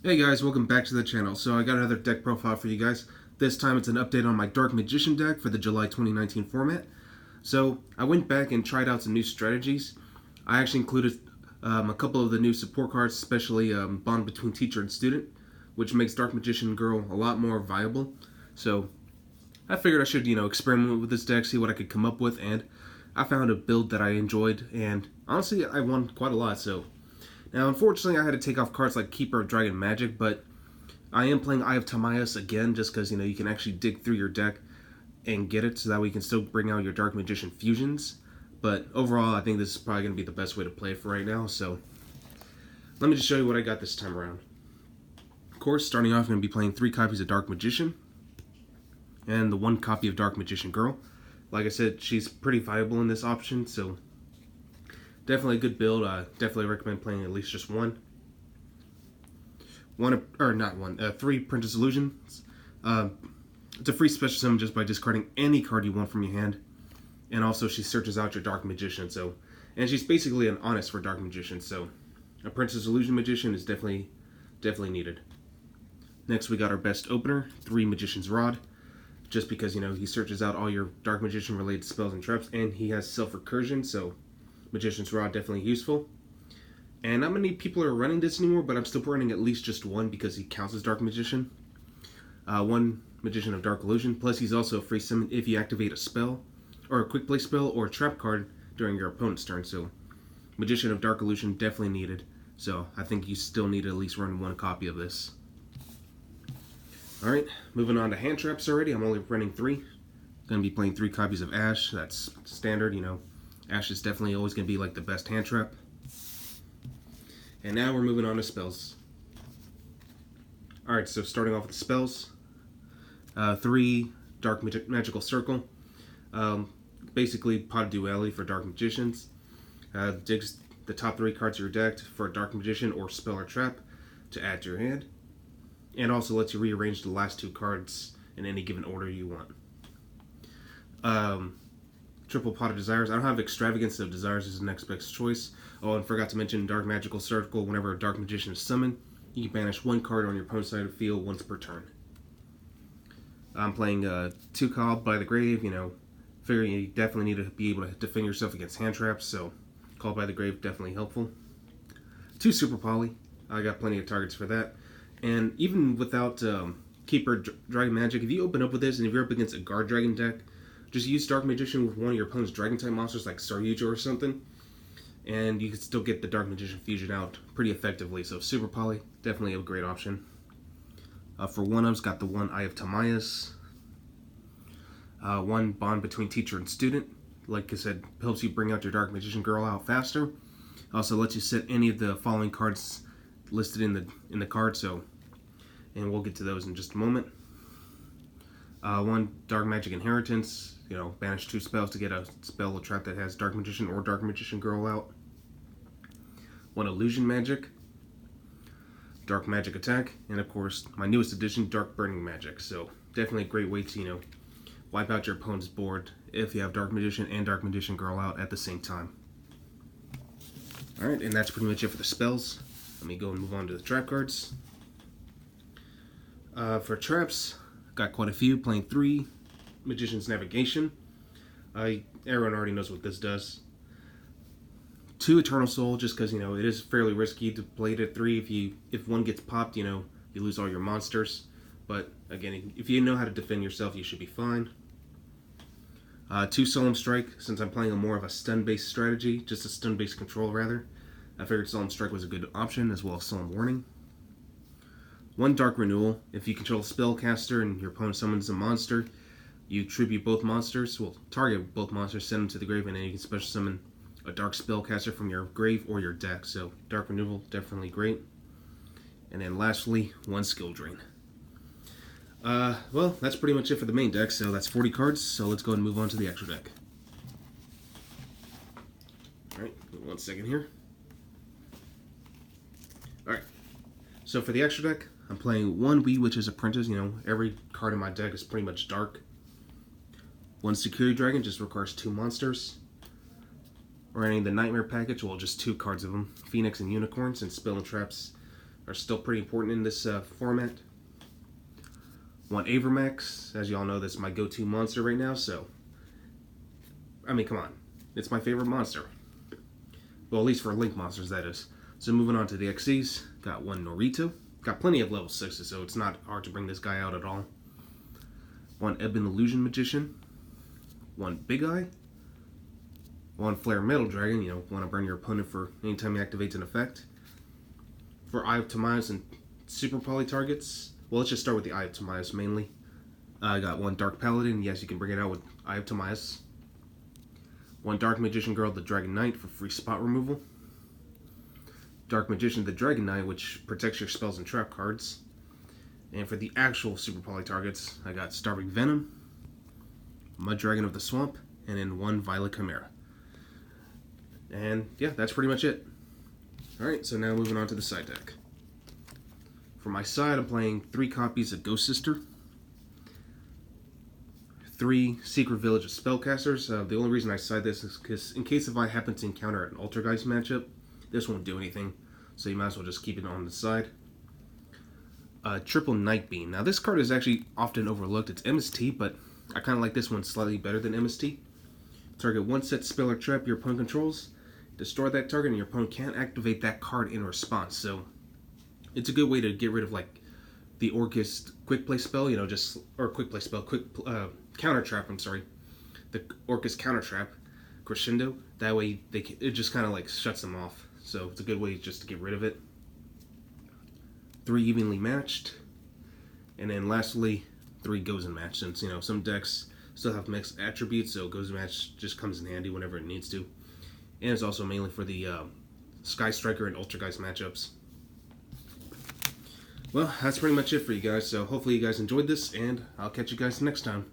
Hey guys, welcome back to the channel. So I got another deck profile for you guys. This time it's an update on my Dark Magician deck for the July 2019 format. So I went back and tried out some new strategies. I actually included a couple of the new support cards, especially bond between teacher and student, which makes Dark Magician Girl a lot more viable. So I figured I should, experiment with this deck, see what I could come up with, and I found a build that I enjoyed, and honestly I won quite a lot. So now, unfortunately, I had to take off cards like Keeper of Dragon Magic, but I am playing Eye of Timaeus again just because, you can actually dig through your deck and get it so that way you can still bring out your Dark Magician fusions. But overall, I think this is probably going to be the best way to play it for right now, so let me just show you what I got this time around. Of course, starting off, I'm going to be playing 3 copies of Dark Magician and the 1 copy of Dark Magician Girl. Like I said, she's pretty viable in this option, so definitely a good build. I definitely recommend playing at least just one. Three Princess Illusions. It's a free special summon just by discarding any card you want from your hand. And also she searches out your Dark Magician, and she's basically an honest for Dark Magician, so a Princess Illusion Magician is definitely needed. Next we got our best opener, 3 Magician's Rod. Just because, he searches out all your Dark Magician related spells and traps, and he has self-recursion, so Magician's Rod definitely useful. And not many people are running this anymore, but I'm still running at least just one because he counts as Dark Magician. 1 Magician of Dark Illusion, plus he's also a free summon if you activate a spell, or a quick play spell, or a trap card during your opponent's turn. So Magician of Dark Illusion definitely needed. So I think you still need to at least run 1 copy of this. Alright, moving on to hand traps already. I'm only running 3. Going to be playing 3 copies of Ash. That's standard, Ash is definitely always going to be like the best hand trap. And now we're moving on to spells. Alright, so starting off with the spells. 3 Dark Magical Circle. Basically pot of duality for Dark Magicians. Digs the top 3 cards of your deck for a Dark Magician or spell or trap to add to your hand. And also lets you rearrange the last 2 cards in any given order you want. Triple Pot of Desires. I don't have Extravagance of Desires as the next best choice. Oh, and forgot to mention Dark Magical Circle. Whenever a Dark Magician is summoned, you can banish 1 card on your opponent's side of the field once per turn. I'm playing 2 Called by the Grave, figuring you definitely need to be able to defend yourself against hand traps, so Called by the Grave definitely helpful. 2 Super Poly. I got plenty of targets for that. And even without Keeper Dragon Magic, if you open up with this and if you're up against a Guard Dragon deck, just use Dark Magician with one of your opponent's Dragon-type monsters like Saryuja or something, and you can still get the Dark Magician fusion out pretty effectively. So Super Poly, definitely a great option. For 1-ups, got the 1 Eye of Timaeus. 1 Bond between teacher and student. Like I said, helps you bring out your Dark Magician Girl out faster. Also lets you set any of the following cards listed in the card, and we'll get to those in just a moment. 1 Dark Magic Inheritance. Banish 2 spells to get a spell or trap that has Dark Magician or Dark Magician Girl out. 1 Illusion Magic. Dark Magic Attack. And of course, my newest addition, Dark Burning Magic. So definitely a great way to, wipe out your opponent's board if you have Dark Magician and Dark Magician Girl out at the same time. Alright, and that's pretty much it for the spells. Let me go and move on to the trap cards. For traps, got quite a few, playing 3 Magician's Navigation. Everyone already knows what this does. 2 Eternal Soul, just because, it is fairly risky to play it at 3. If 1 gets popped, you lose all your monsters. But, again, if you know how to defend yourself, you should be fine. 2 Solemn Strike, since I'm playing more of a stun-based strategy, just a stun-based control, rather. I figured Solemn Strike was a good option, as well as Solemn Warning. 1 Dark Renewal, if you control a spellcaster and your opponent summons a monster, you tribute both monsters, target both monsters, send them to the grave, and then you can special summon a Dark Spellcaster from your grave or your deck. So Dark Renewal, definitely great. And then lastly, 1 Skill Drain. Well, that's pretty much it for the main deck, so that's 40 cards, so let's go ahead and move on to the extra deck. Alright, 1 second here. Alright, so for the extra deck, I'm playing 1 Wee Witch's Apprentice. Every card in my deck is pretty much dark. 1 Security Dragon, just requires 2 monsters. Running the Nightmare package, just 2 cards of them. Phoenix and Unicorn, since spell and traps are still pretty important in this format. One Avermax, as y'all know, that's my go-to monster right now, so I mean, come on. It's my favorite monster. Well, at least for Link monsters, that is. So moving on to the XCs, got one Norito. Got plenty of level 6s, so it's not hard to bring this guy out at all. One Ebon Illusion Magician. One Big Eye. One Flare Metal Dragon, you know, want to burn your opponent for anytime he activates an effect. For Eye of Timaeus and Super Poly targets, well, let's just start with the Eye of Timaeus mainly. I got one Dark Paladin, yes, you can bring it out with Eye of Timaeus. One Dark Magician Girl, the Dragon Knight, for free spot removal. Dark Magician, the Dragon Knight, which protects your spells and trap cards. And for the actual Super Poly targets, I got Starving Venom, Mud Dragon of the Swamp, and then one Violet Chimera. And yeah, that's pretty much it. Alright, so now moving on to the side deck. For my side, I'm playing 3 copies of Ghost Sister, 3 Secret Village of Spellcasters. The only reason I side this is because in case if I happen to encounter an Altergeist matchup, this won't do anything, so you might as well just keep it on the side. Triple Night Beam. Now this card is actually often overlooked. It's MST, but I kind of like this one slightly better than MST. Target one set spell or trap your opponent controls. Destroy that target and your opponent can't activate that card in response. So it's a good way to get rid of like the Orcust quick play spell, you know, counter trap, I'm sorry. The Orcust counter trap, Crescendo. That way it just kind of like shuts them off. So it's a good way just to get rid of it. 3 evenly matched. And then lastly, 3 goes and match, since, you know, some decks still have mixed attributes, so goes and match just comes in handy whenever it needs to. And it's also mainly for the Sky Striker and Altergeist matchups. Well, that's pretty much it for you guys, so hopefully you guys enjoyed this, and I'll catch you guys next time.